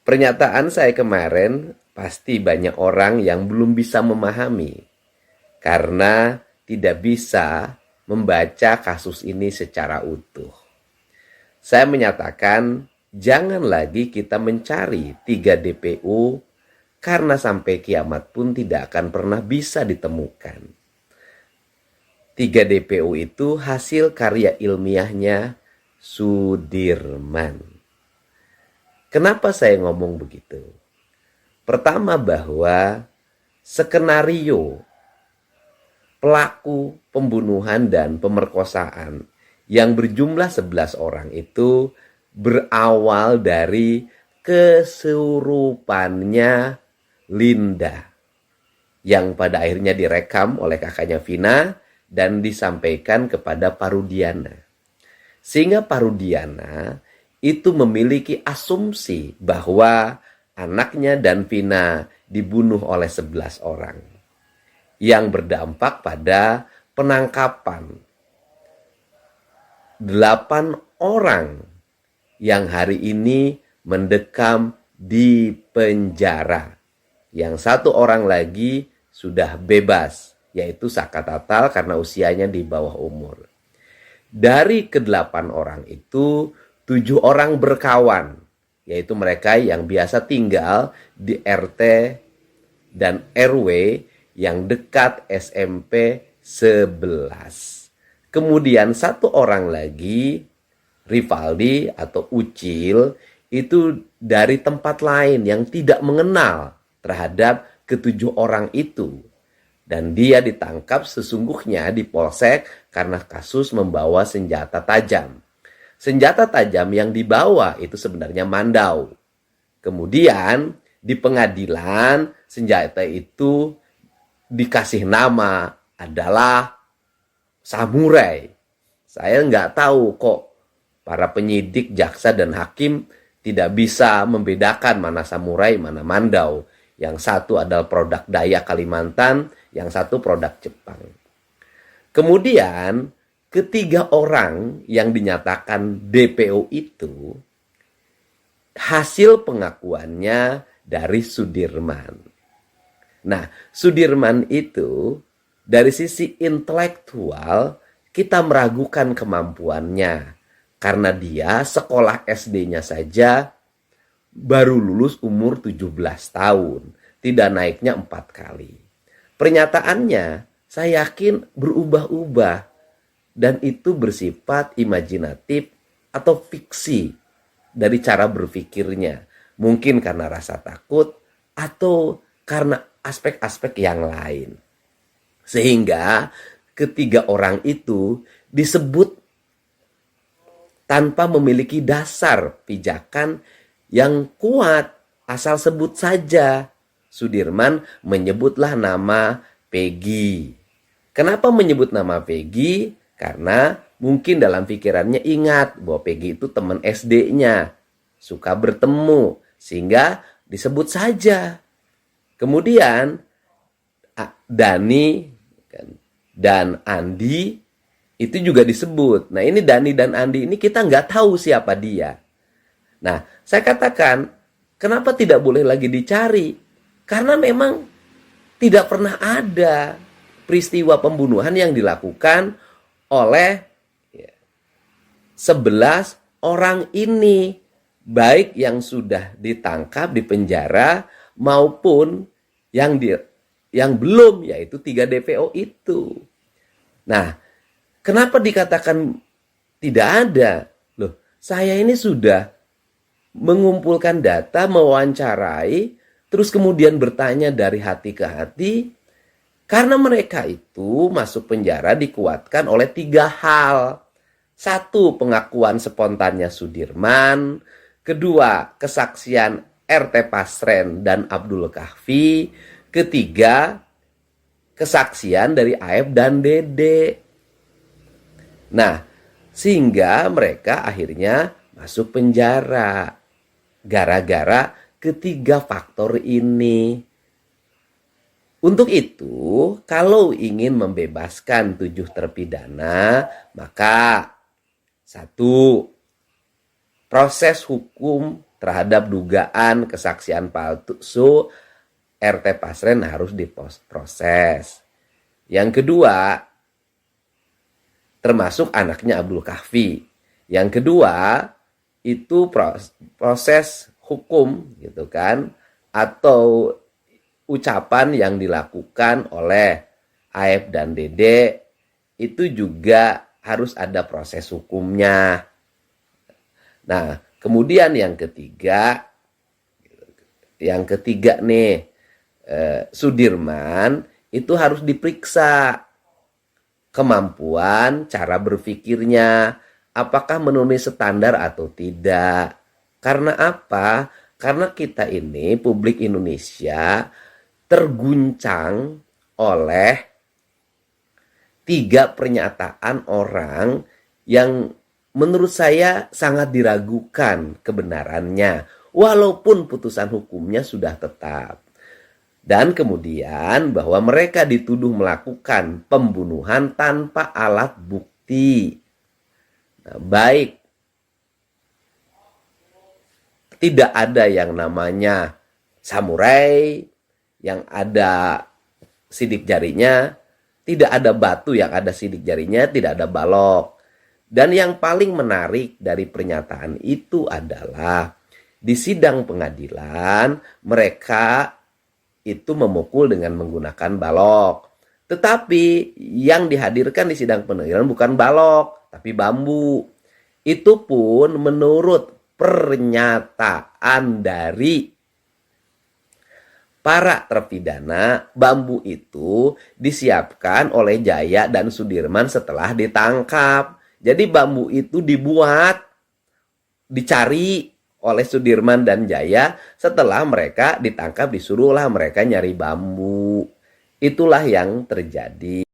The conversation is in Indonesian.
Pernyataan saya kemarin pasti banyak orang yang belum bisa memahami karena tidak bisa membaca kasus ini secara utuh. Saya menyatakan jangan lagi kita mencari 3 DPO karena sampai kiamat pun tidak akan pernah bisa ditemukan. 3 DPO itu hasil karya ilmiahnya Sudirman. Kenapa saya ngomong begitu? Pertama bahwa skenario pelaku pembunuhan dan pemerkosaan yang berjumlah 11 orang itu berawal dari kesurupannya Linda yang pada akhirnya direkam oleh kakaknya Vina dan disampaikan kepada Parudiana. Sehingga Parudiana itu memiliki asumsi bahwa anaknya dan Vina dibunuh oleh 11 orang yang berdampak pada penangkapan 8 orang yang hari ini mendekam di penjara. Yang 1 orang lagi sudah bebas, yaitu Saka Tatal karena usianya di bawah umur. Dari ke-8 orang itu 7 orang berkawan, yaitu mereka yang biasa tinggal di RT dan RW yang dekat SMP 11. Kemudian 1 orang lagi, Rivaldi atau Ucil, itu dari tempat lain yang tidak mengenal terhadap ke-7 orang itu. Dan dia ditangkap sesungguhnya di Polsek karena kasus membawa senjata tajam. Senjata tajam yang dibawa itu sebenarnya mandau. Kemudian di pengadilan senjata itu dikasih nama adalah samurai. Saya nggak tahu kok para penyidik, jaksa, dan hakim tidak bisa membedakan mana samurai, mana mandau. Yang satu adalah produk Dayak Kalimantan, yang satu produk Jepang. Kemudian ketiga orang yang dinyatakan DPO itu hasil pengakuannya dari Sudirman. Nah, Sudirman itu dari sisi intelektual kita meragukan kemampuannya karena dia sekolah SD-nya saja baru lulus umur 17 tahun, tidak naiknya 4 kali. Pernyataannya saya yakin berubah-ubah. Dan itu bersifat imajinatif atau fiksi dari cara berpikirnya. Mungkin karena rasa takut atau karena aspek-aspek yang lain. Sehingga ketiga orang itu disebut tanpa memiliki dasar pijakan yang kuat. Asal sebut saja. Sudirman menyebutlah nama Peggy. Kenapa menyebut nama Peggy? Karena mungkin dalam pikirannya ingat bahwa Peggy itu teman SD-nya. Suka bertemu. Sehingga disebut saja. Kemudian Dani dan Andi itu juga disebut. Nah ini Dani dan Andi ini kita nggak tahu siapa dia. Nah saya katakan kenapa tidak boleh lagi dicari? Karena memang tidak pernah ada peristiwa pembunuhan yang dilakukan oleh 11 orang ini, baik yang sudah ditangkap di penjara maupun yang belum, yaitu 3 DPO itu. Nah, kenapa dikatakan tidak ada? Loh, saya ini sudah mengumpulkan data, mewawancarai, terus kemudian bertanya dari hati ke hati. Karena mereka itu masuk penjara dikuatkan oleh 3 hal. 1, pengakuan spontannya Sudirman. 2, kesaksian RT Pasren dan Abdul Kahfi. 3, kesaksian dari Aep dan Dede. Nah, sehingga mereka akhirnya masuk penjara. Gara-gara ketiga faktor ini. Untuk itu, kalau ingin membebaskan 7 terpidana, maka 1, proses hukum terhadap dugaan kesaksian palsu RT Pasren harus diproses. Yang kedua, termasuk anaknya Abdul Kahfi. Yang kedua, itu proses hukum gitu kan, atau ucapan yang dilakukan oleh Aep dan Dede itu juga harus ada proses hukumnya. Nah, kemudian yang ketiga nih, Sudirman itu harus diperiksa kemampuan cara berpikirnya, apakah memenuhi standar atau tidak. Karena apa? Karena kita ini, publik Indonesia, terguncang oleh 3 pernyataan orang yang menurut saya sangat diragukan kebenarannya, walaupun putusan hukumnya sudah tetap. Dan kemudian bahwa mereka dituduh melakukan pembunuhan tanpa alat bukti. Nah, baik tidak ada yang namanya samurai, yang ada sidik jarinya, tidak ada batu yang ada sidik jarinya, tidak ada balok. Dan yang paling menarik dari pernyataan itu adalah di sidang pengadilan mereka itu memukul dengan menggunakan balok. Tetapi yang dihadirkan di sidang pengadilan bukan balok, tapi bambu. Itu pun menurut pernyataan dari para terpidana, bambu itu disiapkan oleh Jaya dan Sudirman setelah ditangkap. Jadi bambu itu dicari oleh Sudirman dan Jaya setelah mereka ditangkap, disuruhlah mereka nyari bambu. Itulah yang terjadi.